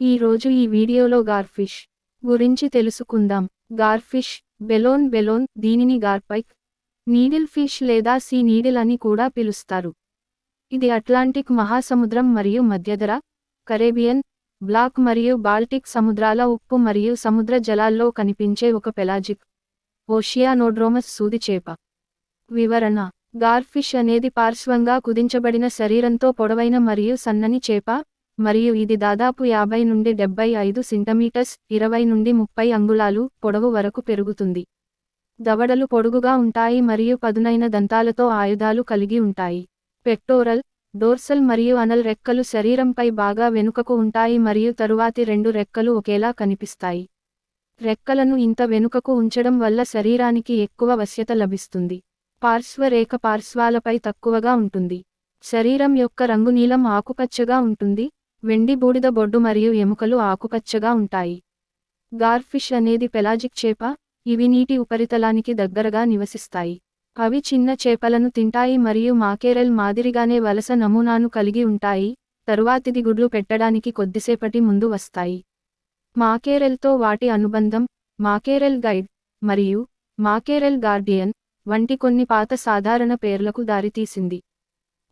ఈ రోజు ఈ వీడియోలో గార్ఫిష్ గురించి తెలుసుకుందాం. గార్ఫిష్, బెలోన్ దీనిని గార్పైక్, నీడిల్ ఫిష్ లేదా సీ నీడిల్ అని కూడా పిలుస్తారు. ఇది అట్లాంటిక్ మహాసముద్రం మరియు మధ్యధరా, కరేబియన్, బ్లాక్ మరియు బాల్టిక్ సముద్రాల ఉప్పు మరియు సముద్ర జలాల్లో కనిపించే ఒక పెలాజిక్, ఓషియానోడ్రోమస్ సూది చేప. వివరణ: గార్ఫిష్ అనేది పార్శ్వంగా కుదించబడిన శరీరంతో పొడవైన మరియు సన్నని చేప, మరియు ఇది దాదాపు 50 నుండి 75 సెంటీమీటర్స్ 20 నుండి 30 అంగుళాలు పొడవు వరకు పెరుగుతుంది. దవడలు పొడుగుగా ఉంటాయి మరియు పదునైన దంతాలతో ఆయుధాలు కలిగి ఉంటాయి. పెక్టోరల్, డోర్సల్ మరియు అనల్ రెక్కలు శరీరంపై బాగా వెనుకకు ఉంటాయి మరియు తరువాతి రెండు రెక్కలు ఒకేలా కనిపిస్తాయి. రెక్కలను ఇంత వెనుకకు ఉంచడం వల్ల శరీరానికి ఎక్కువ వశ్యత లభిస్తుంది. పార్శ్వరేఖ పార్శ్వాలపై తక్కువగా ఉంటుంది. శరీరం యొక్క రంగు నీలం ఆకుపచ్చగా ఉంటుంది, వెండి బూడిద బొడ్డు మరియు ఎముకలు ఆకుపచ్చగా ఉంటాయి. గార్ఫిష్ అనేది పెలాజిక్ చేప, ఇవి నీటి ఉపరితలానికి దగ్గరగా నివసిస్తాయి. అవి చిన్న చేపలను తింటాయి మరియు మాకేరెల్ మాదిరిగానే వలస నమూనాను కలిగి ఉంటాయి, తరువాతిది గుడ్లు పెట్టడానికి కొద్దిసేపటి ముందు వస్తాయి. మాకేరెల్తో వాటి అనుబంధం, మాకేరెల్ గైడ్ మరియు మాకేరెల్ గార్డియన్ వంటి కొన్ని పాత సాధారణ పేర్లకు దారితీసింది.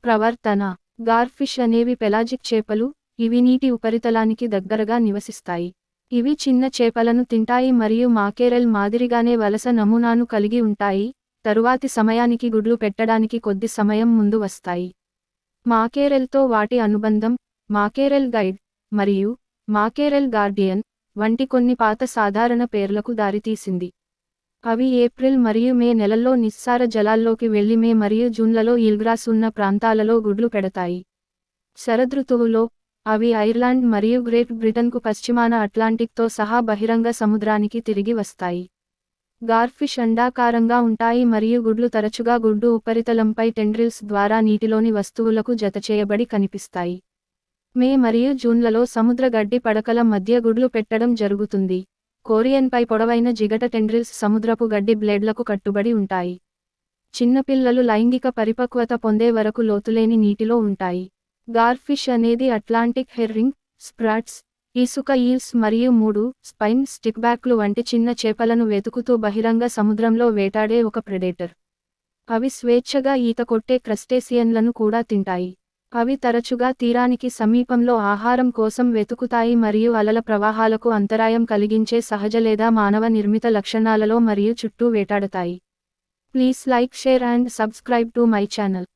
ప్రవర్తన: గార్ఫిష్ అనేవి పెలాజిక్ చేపలు, ఇవి నీటి ఉపరితలానికి దగ్గరగా నివసిస్తాయి. ఇవి చిన్న చేపలను తింటాయి మరియు మాకేరెల్ మాదిరిగానే వలస నమూనాను కలిగి ఉంటాయి, తరువాతి సమయానికి గుడ్లు పెట్టడానికి కొద్ది సమయం ముందు వస్తాయి. మాకేరెల్తో వాటి అనుబంధం, మాకేరెల్ గైడ్ మరియు మాకేరెల్ గార్డియన్ వంటి కొన్ని పాత సాధారణ పేర్లకు దారితీసింది. అవి ఏప్రిల్ మరియు మే నెలల్లో నిస్సార జలాల్లోకి వెళ్లి మే మరియు జూన్లలో ఈల్గ్రాస్ ఉన్న ప్రాంతాలలో గుడ్లు పెడతాయి. శరదృతువులో, అవి ఐర్లాండ్ మరియు గ్రేట్ బ్రిటన్కు పశ్చిమాన అట్లాంటిక్తో సహా బహిరంగ సముద్రానికి తిరిగి వస్తాయి. గార్ఫిష్ అండాకారంగా ఉంటాయి మరియు గుడ్లు తరచుగా గుడ్డు ఉపరితలంపై టెండ్రిల్స్ ద్వారా నీటిలోని వస్తువులకు జతచేయబడి కనిపిస్తాయి. మే మరియు జూన్లలో సముద్ర గడ్డి పడకల మధ్య గుడ్లు పెట్టడం జరుగుతుంది. కోరియన్పై పొడవైన జిగట టెండ్రిల్స్ సముద్రపు గడ్డి బ్లేడ్లకు కట్టుబడి ఉంటాయి. చిన్నపిల్లలు లైంగిక పరిపక్వత పొందే వరకు లోతులేని నీటిలో ఉంటాయి. గార్ఫిష్ అనేది అట్లాంటిక్ హెర్రింగ్, స్ప్రాట్స్, ఇసుక ఈల్స్ మరియు 3 స్పైన్ స్టిక్బ్యాక్లు వంటి చిన్న చేపలను వెతుకుతూ బహిరంగ సముద్రంలో వేటాడే ఒక ప్రెడేటర్. అవి స్వేచ్ఛగా ఈత కొట్టే క్రస్టేసియన్లను కూడా తింటాయి. అవి తరచుగా తీరానికి సమీపంలో ఆహారం కోసం వెతుకుతాయి మరియు అలల ప్రవాహాలకు అంతరాయం కలిగించే సహజ లేదా మానవ నిర్మిత లక్షణాలలో మరియు చుట్టూ వేటాడతాయి. Please like, share and subscribe to my channel.